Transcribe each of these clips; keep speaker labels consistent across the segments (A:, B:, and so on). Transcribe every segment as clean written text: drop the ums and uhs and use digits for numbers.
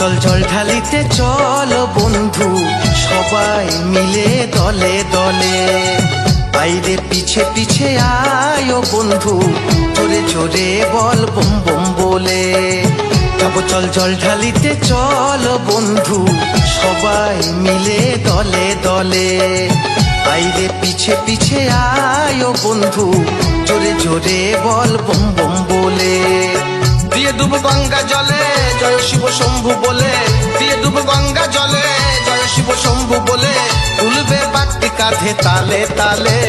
A: চল জল ঢালিতে চল বন্ধু সবাই মিলে দলে দলে। আইরে পিছে পিছে আয় ও বন্ধু, জোরে জোরে বল বম বম বলে। যাবো চল জল ঢালিতে চল বন্ধু সবাই মিলে দলে দলে। আইরে পিছে পিছে আয় ও বন্ধু, জোরে জোরে বল বম বম বলে। দিয়ে ডুব গঙ্গা জলে জয় শিব শম্ভু বলে, দিয়ে ডুব গঙ্গা জলে জয় শিব শম্ভু বলে। তুলবে বাগটি কাঁধে তালে তালে।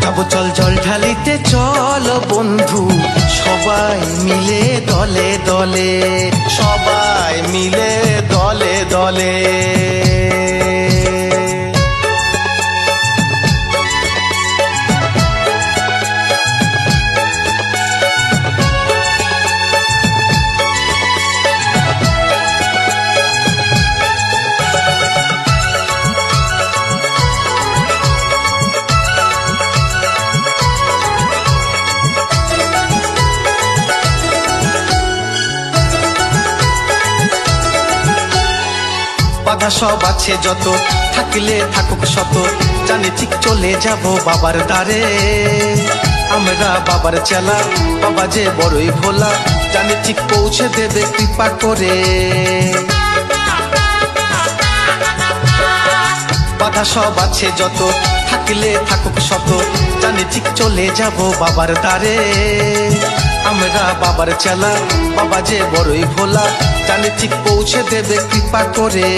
A: যাবো চল জল ঢালিতে চল বন্ধু সবাই মিলে দলে দলে, সবাই মিলে দলে দলে। বাধা সব আছে যত, থাকলে থাকুক শত, জানে ঠিক চলে যাব বাবার দ্বারে। আমরা বাবার চেলা, বাবা যে বড়ই ভোলা, জানে ঠিক পৌঁছে দেবে কৃপা করে। বাধা সব আছে যত, থাকলে থাকুক শত, জানে ঠিক চলে যাব বাবার দ্বারে। আমরা বাবার চেলা, বাবা যে বড়ই ভোলা, জানে ঠিক পৌঁছে দেবে কৃপা করে।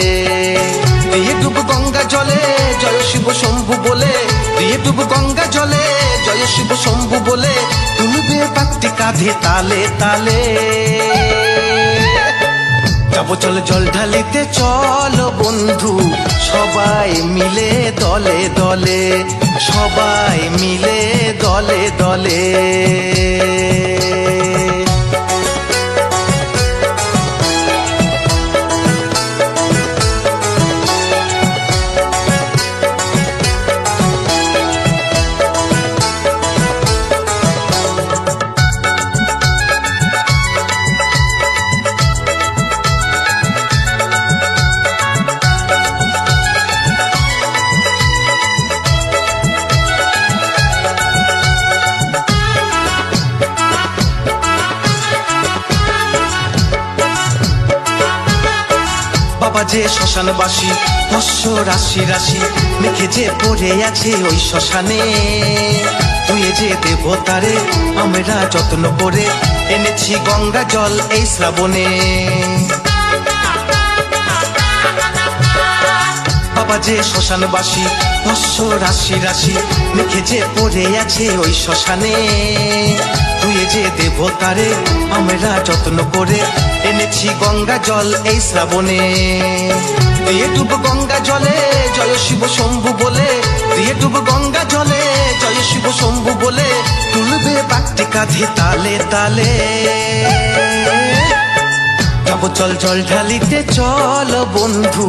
A: দিয়ে ডুব গঙ্গা জলে জয় শিব শম্ভু বলে, দিয়ে ডুব গঙ্গা জলে জয় শিব শম্ভু বলে। তুলবে বাগটি কাঁধে তালে তালে। যাবো চল জল ঢালিতে চল বন্ধু সবাই মিলে দলে দলে, সবাই মিলে দলে দলে। বাবা যে শ্মশানবাসী, ভস্য রাশি রাশি মেখে যে পড়ে আছে ওই শ্মশানে। তুই যে দেবতারে আমরা যত্ন করে এনেছি গঙ্গা জল এই শ্রাবণে। বাবা যে শ্মশানবাসী, ভস্য রাশি রাশি মেখে যে পড়ে আছে ওই শ্মশানে। তুই যে দেবতারে আমরা যত্ন করে এনেছি গঙ্গা জল এই শ্রাবণে। দিয়ে ডুব গঙ্গা জলে জয় শিব শম্ভু বলে, দিয়ে ডুব গঙ্গা জলে জয় শিব শম্ভু বলে। তুলবে বাগটি কাঁধে তালে তালে। যাবো চল জল ঢালিতে চল বন্ধু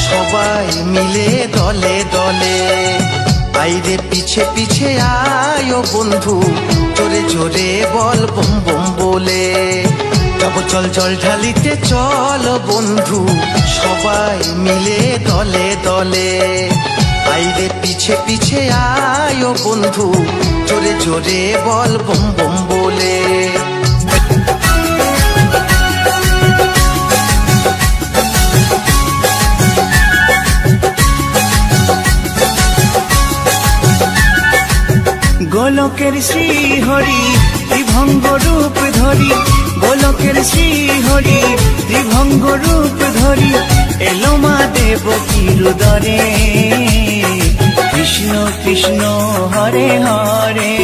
A: সবাই মিলে দলে দলে। আইরে পিছে পিছে আয় ও বন্ধু, জোরে জোরে বল বম বম বলে। যাবো চল জল ঢালিতে চল বন্ধু সবাই মিলে দলে দলে। আইরে পিছে পিছে আয় ও বন্ধু, জোরে জোরে বল বম বম বলে।
B: গোলকের শ্রীহরি ত্রিভঙ্গ রূপ ধরি, গোলকের শ্রীহরি ত্রিভঙ্গ রূপ ধরি। এলো মা দেবকীর উদরে, কৃষ্ণ কৃষ্ণ হরে হরে,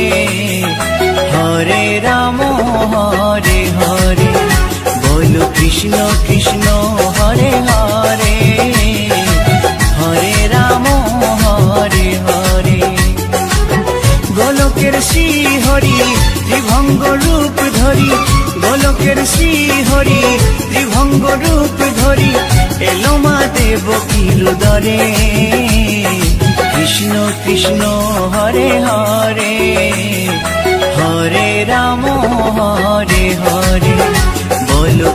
B: হরে রাম হরে হরে। বলো কৃষ্ণ কৃষ্ণ হরে হরে, হরে রাম হরে হরে। গোলকের শ্রীহরি ত্রিভঙ্গ রূপ ধরি, গোলকের শ্রীহরি ত্রিভঙ্গ রূপ ধরি। এলো মা দেবকীর উদরে, কৃষ্ণ কৃষ্ণ হরে হরে, হরে রাম হরে হরে। বলো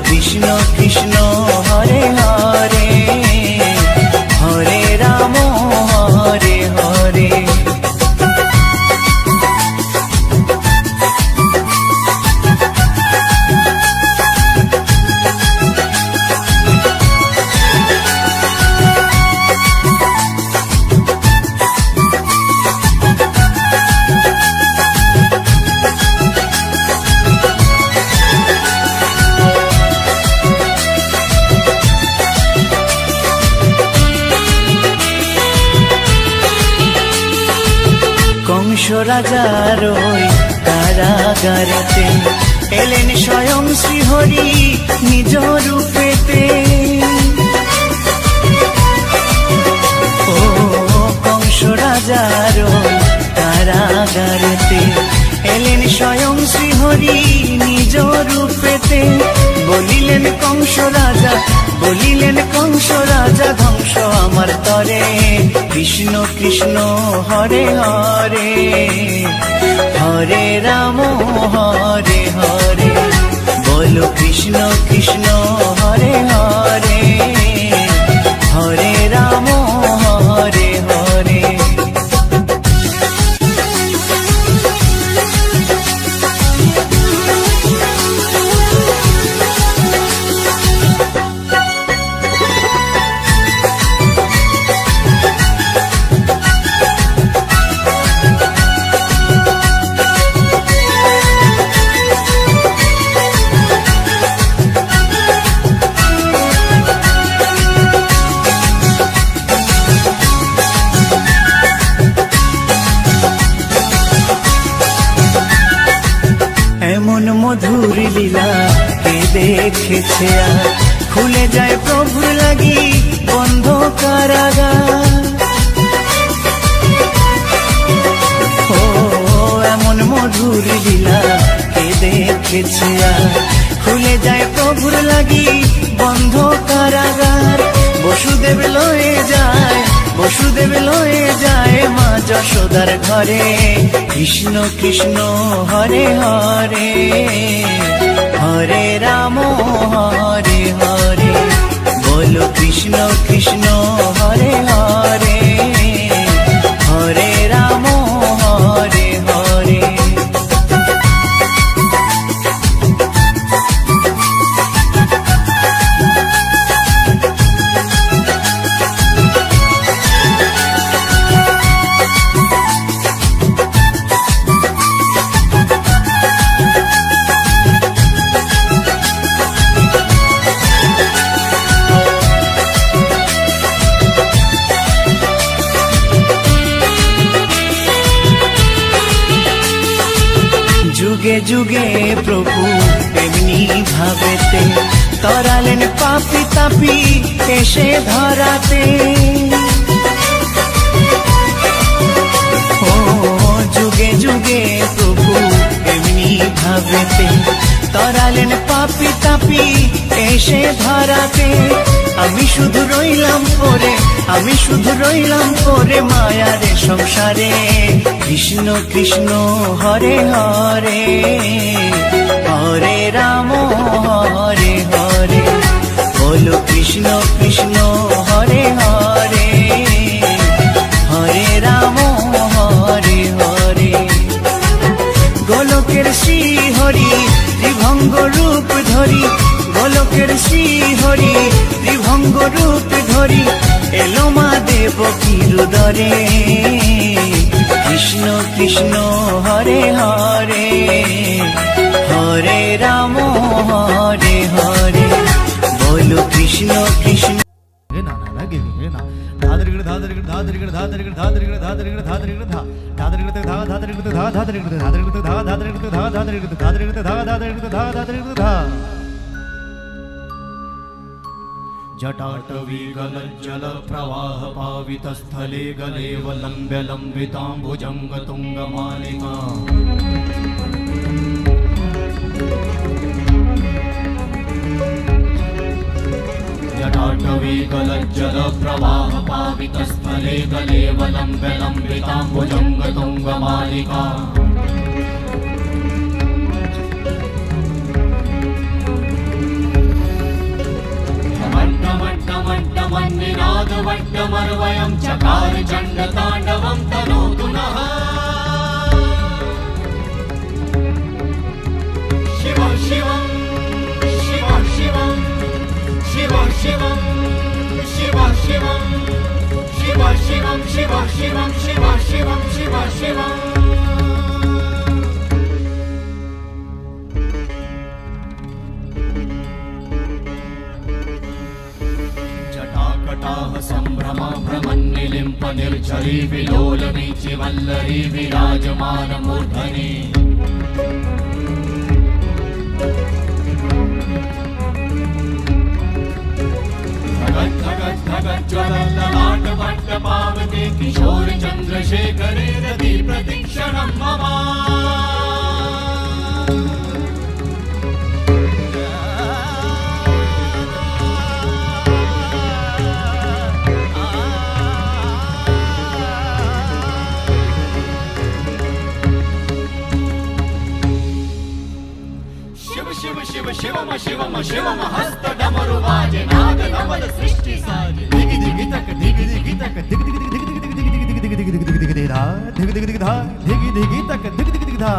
B: রাজার ওই কারাগারেতে এলেন স্বয়ং শ্রীহরি নিজ রূপেতে। ও কংস রাজার ওই কারাগারেতে এলেন স্বয়ং শ্রীহরি নিজ রূপেতে। বলিলেন কংস রাজা, বলিলেন কংস রাজা, ধ্বংস আমার তরে। কৃষ্ণ কৃষ্ণ হরে হরে, হরে রাম হরে হরে। বলো কৃষ্ণ কৃষ্ণ হরে হরে, হরে রাম হরে হরে। এমন মধুর লীলা কে দেখেছে আর, খুলে যায় প্রভুর লাগি বন্ধ কারাগার। ও এমন মধুর লীলা কে দেখেছে আর, খুলে যায় প্রভুর লাগি বন্ধ কারাগার। বসুদেব লয়ে যায়, বসুদেব লয়ে যায় মা যশোদার ঘরে। কৃষ্ণ কৃষ্ণ হরে হরে, হরে রাম হরে হরে। বলো কৃষ্ণ কৃষ্ণ হরে হরে, হরে রাম হরে হরে। যুগে যুগে প্রভু এমনি ভাবেতে তরালেন পাপি তাপি এসে ধরাতে। ও যুগে যুগে প্রভু এমনি ভাবেতে তরালেন পাপি তাপি এসে ধরাতে। আমি শুধু রইলাম পরে, আমি শুধু রইলাম পরে মায়ারে সংসারে। কৃষ্ণ কৃষ্ণ হরে হরে, হরে রাম হরে হরে। বলো কৃষ্ণ কৃষ্ণ হরে হরে, হরে রাম হরে হরে। গোলকের শ্রী হরি ত্রিভঙ্গ রূপ ধরি, গোলকের শ্রী হরি ত্রিভঙ্গ রূপ ধরি এলো মা দেবকীর উদরে। কৃষ্ণ কৃষ্ণ হরে হরে, হরে রাম হরে হরে। বলো কৃষ্ণ কৃষ্ণ।
C: जटाटवीगलज्जल प्रवाह पावितस्थले गलेवलम्ब्य लम्बिताम्बुजङ्ग तुङ्गमालिका जटाटवीगलज्जल प्रवाह पावितस्थले गलेवलम्ब्य लम्बिताम्बुजङ्ग तुङ्गमालिका वट्टमर्वयं चकार चण्डताण्डवं तनोतु नः शिव शिवं शिव शिवं शिव शिवं शिव शिवं शिव शिवं शिव शिवं शिव शिवं शिव शिवं उत्साह सम्भ्रम भ्रमन्निलिम्प निर्झरी विलोलवीचि वल्लरी विराजमान मूर्धनि ज्वलल्ललाट भट्ट पावके किशोर चन्द्रशेखरे रति प्रतीक्षणं मम शिव शिव शिवम शिवम शिवम हस्त डमरु बाजे नाद नवल सृष्टि साजे दिग दिग तक दिग दिग तक दिग दिग दिग दिग दिग दिग दिग दिग दिग दिग दिग धा दिग दिग दिग धा दिग दिग तक दिग दिग दिग धा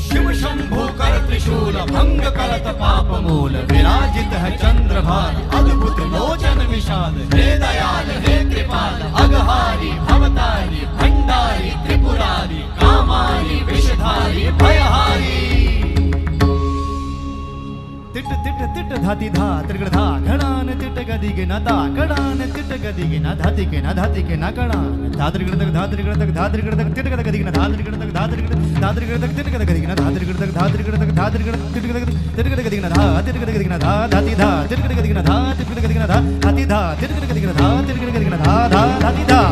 C: शिव शंभो कर त्रिशूल भंग करत पाप मूल विराजित है चंद्रभान अद्भुत लोचन विशाल हे दयाल हे कृपाल अघहारी भवतारी भंडारी त्रिपुरारी कामारी विषधारी भयहारी तिट तिट तिट धाति धा त्रिगण धा घड़ान तिट गदि के न दा घड़ान तिट गदि के न धाति के न धाति के न घड़ान धा त्रिगण तक धा त्रिगण तक धा त्रिगण तक तिट गदि के न धा त्रिगण तक धा त्रिगण तक तिट गदि के न धा त्रिगण तक धा त्रिगण तक धा त्रिगण तिट गदि के न धा तिट गदि के न धा धाति धा तिट गदि के न धा तिट गदि के न धा धाति धा तिट गदि के न धा तिट गदि के न धा धा धाति धा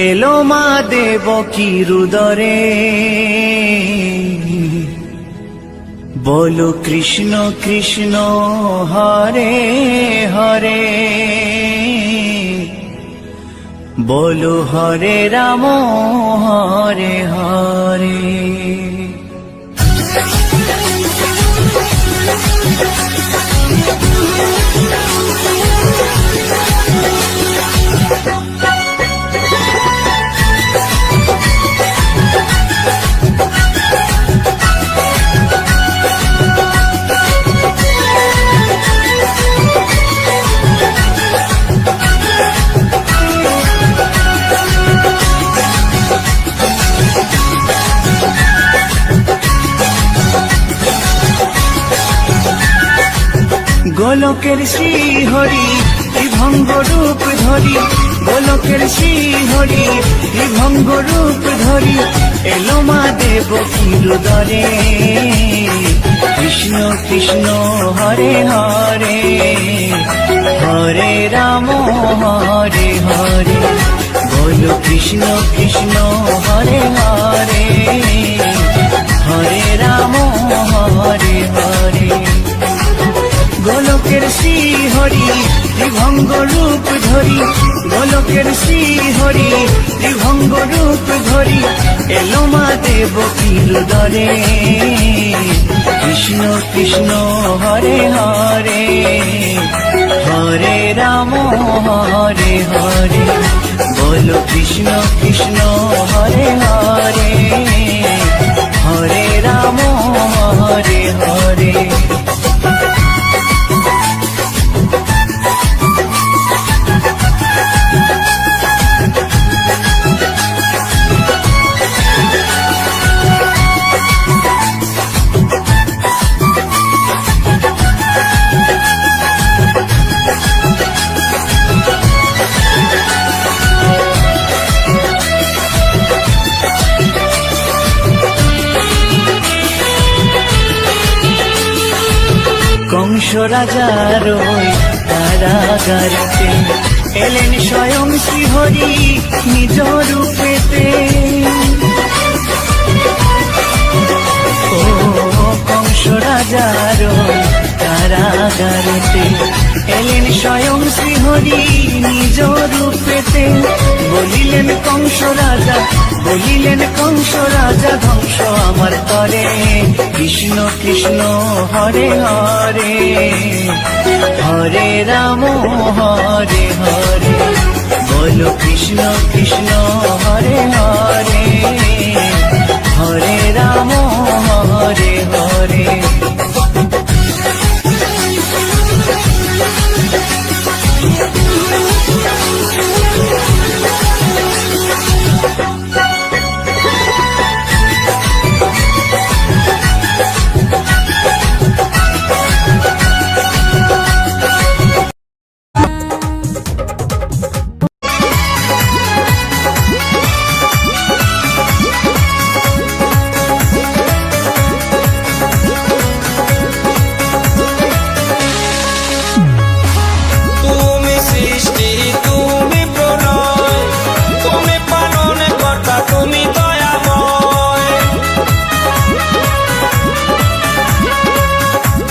C: এলো মা দেবকী রুদরে বলো কৃষ্ণ কৃষ্ণ হরে হরে বলো হরে রাম হরে হরে গোলকের শ্রীহরি ত্রিভঙ্গ রূপ ধরি গোলকের শ্রীহরি ত্রিভঙ্গ রূপ ধরি এলো মা দেবকী রুদরে কৃষ্ণ কৃষ্ণ হরে হরে হরে রাম হরে হরে বলো কৃষ্ণ কৃষ্ণ হরে হরে হরে রাম হরে হরে গোলকের শ্রীহরি ত্রিভঙ্গ রূপ ধরি গোলকের শ্রীহরি ত্রিভঙ্গ রূপ ধরি এলো মা দেবকী রুদরে কৃষ্ণ কৃষ্ণ হরে হরে হরে রাম হরে হরে বলো কৃষ্ণ কৃষ্ণ হরে হরে হরে রাম হরে হরে
B: কংস রাজার ওই কারাগারেতে এলেন স্বয়ং শ্রীহরি নিজ রূপেতে। ও কংস রাজার ওই কারাগারেতে এলেন স্বয়ং শ্রীহরি নিজ রূপেতে। বলিলেন কংস রাজা, বলিলেন কংস রাজা, ধ্বংস আমার করে কৃষ্ণ কৃষ্ণ হরে হরে, হরে রাম হরে হরে। বলো কৃষ্ণ কৃষ্ণ হরে হরে, হরে রাম হরে হরে।
D: তুমি সৃষ্টি, তুমি প্রলয়, তুমি পালন কর্তা, তুমি দয়াময়।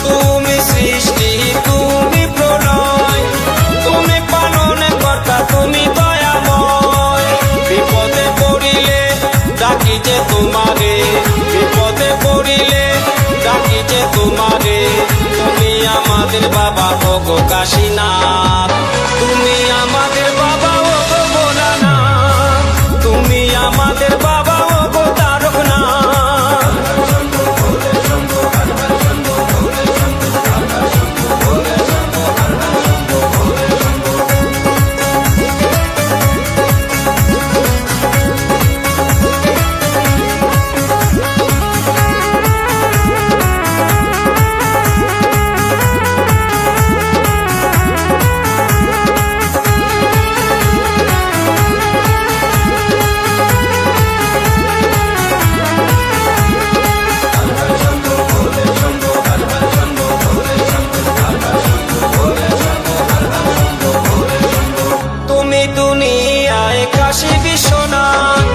D: তুমি সৃষ্টি, তুমি প্রলয়, তুমি পালন কর্তা, তুমি দয়াময়। বিপদে পড়িলে ডাকি যে তোমারে, বিপদে পড়িলে ডাকি যে তোমারে। তুমি আমাদের বাবা ওগো কাশীনাথ, তুমি আমাদের বাবা ওগো ভোলানাথ, তুমি আমাদের বাবা ওগো তারকনাথ। তুমি দুনিয়ায় কাশী বিশ্বনাথ,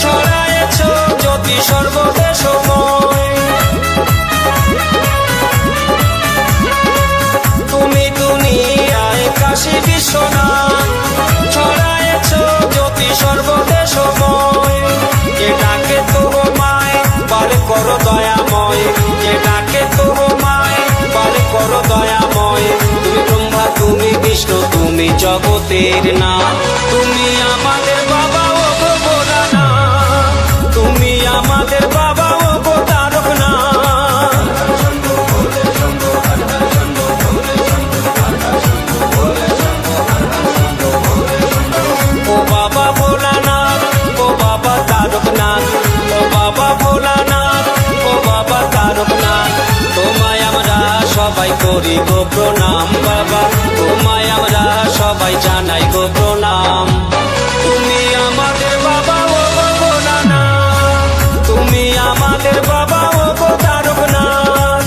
D: ছড়ায়েছ জ্যোতি সর্বদেশময়। তুমি দুনিয়ায় কাশী বিশ্বনাথ, ছড়ায়েছ জ্যোতি সর্বদেশময়। কে ডাকে তোমায় বার করো দয়াময়, কে ডাকে তোমায় বার করো দয়াময়। তুমি ব্রহ্মা, তুমি বিষ্ণু, তুমি জগতের নাথ, তুমি আমাদের বাবা ওগো ভোলানাথ, তুমি আমাদের বাবা ওগো তারকনাথ। ও বাবা ভোলানাথ, ও বাবা তারকনাথ, ও বাবা ভোলানাথ, ও বাবা তারকনাথ। তোমায় আমরা সবাই করি গো প্রণাম বাবা, তোমায় আমরা সবাই জানাই গো প্রণাম। তুমি আমাদের বাবা ওগো ভোলানাথ, তুমি আমাদের বাবা ওগো তারকনাথ।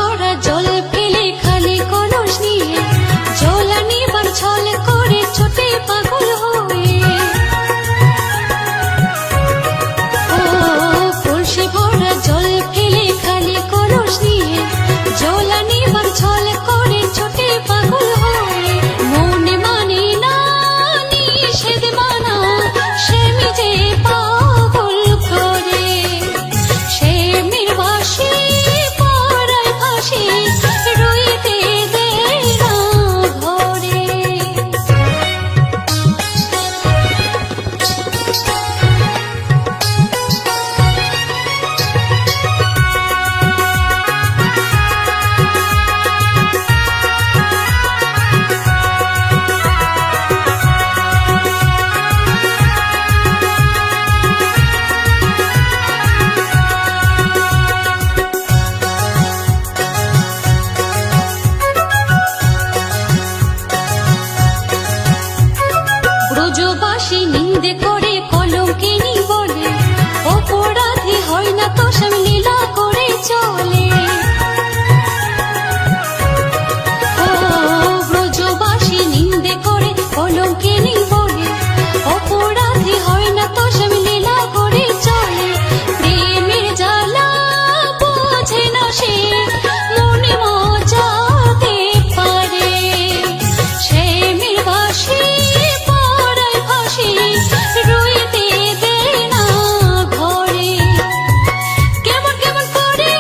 E: ভরা জল ফেলে খালি কলস নিয়ে জল আনিবার ছল করে ছোটে পাগল হয়ে ও কলসি ভরা জল ফেলে খালি কলস নিয়ে জল আনিবার ছল করে ছোটে পাগল হয়ে মনে মানে না নিষেধ মানা সে নিজে পাগল করে সে মিরবাসী পরায় ফাঁসি রইতে দেয় না ঘরে ব্রজবাসী নিন্দে করে কলঙ্কিনী বলে অপরাধী হয় না তো স্বামী লীলা করে চলে ও ব্রজবাসী নিন্দে করে কলঙ্কিনী বলে অপরাধী হয় না তো স্বামী লীলা করে চলে প্রেমের জ্বালা বোঝে না সে মনে মজাতে পারে সে মিরবাসী পরায় ফাঁসি রইতে দেয় না ঘরে কেমন কেমন করে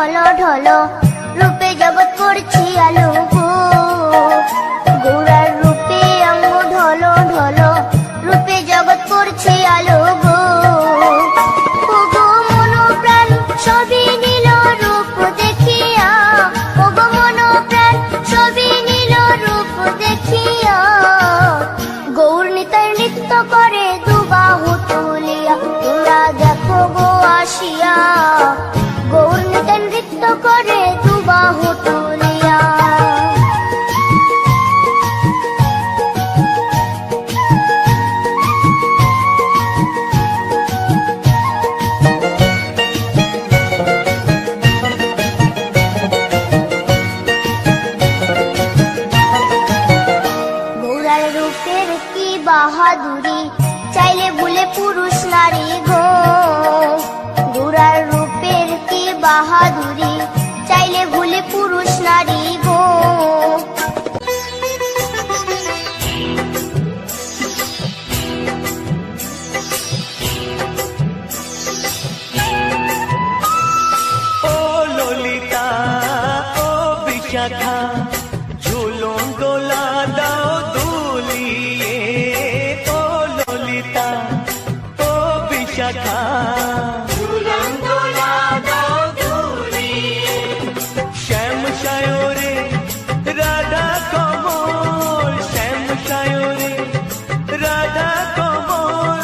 F: ঢলো ঢলো রূপে জগৎ করছি আলো গো গৌরার রূপে অঙ্গ ঢলো ঢলো রূপে জগৎ করছি আলো গো ও গো মন প্রাণ সবই নীল রূপ দেখিয়া ও গো মন প্রাণ সবই নীল রূপ দেখিয়া গৌর নিতাই নৃত্য করে দুবাহু তুলিয়া তোমরা দেখো গো আসিয়া গৌর নিতাই নৃত্য করে দুবাহু তুলিয়া গৌরার রূপের কি বাহাদুরি চাইলে ভুলে পুরুষ নারী গো গৌরার রূপের কি বাহাদুরি চাইলে ভুলে পুরুষ নারী গো
B: ও ললিতা ও বিশাখা ঝুলন দোলা দাও দুলিয়ে ও ললিতা ও বিশাখা ঝুলন দোলা দাও দুলিয়ে শ্যাম সায়রে রাধা কমল শ্যাম সায়রে রাধা কমল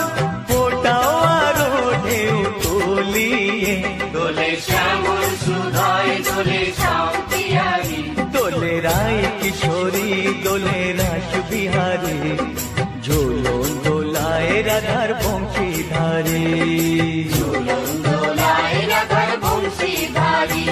B: ফোটাও আরো ঢেউ তুলিয়ে দোলে শ্যামল সুধায় দোলে শান্তিহারি দোলে রায় কিশোরী দোলে রাস বিহারী ঝোলন দোলায় রাধার বংশীধারী ঝোলন দোলায় রাধার বংশীধারী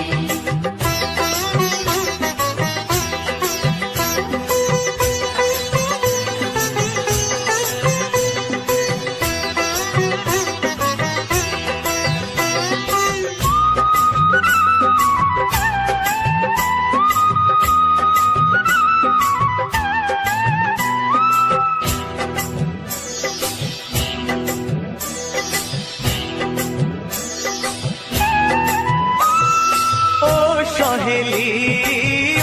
B: ও সহেলি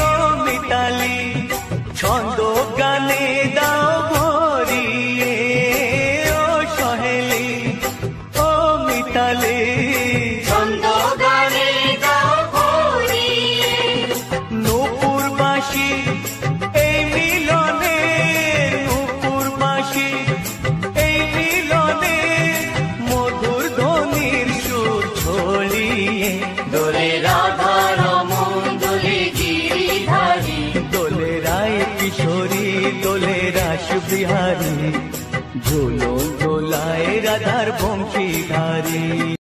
B: ও মিতালি ছন্দ গানে দাও ভরিয়ে ও সহেলি ও মিতালি ছন্দ গানে দাও ভরিয়ে নূপুর বাঁশি এই মিলনে নূপুর বাঁশি এই মিলনে মধুর ধ্বনির সুর ছড়িয়ে দোলে রাধা রমন দোলে গিরিধারী দোলে রায় কিশোরী দোলে রাস বিহারী ঝোলন দোলায় রাধার বংশীধারী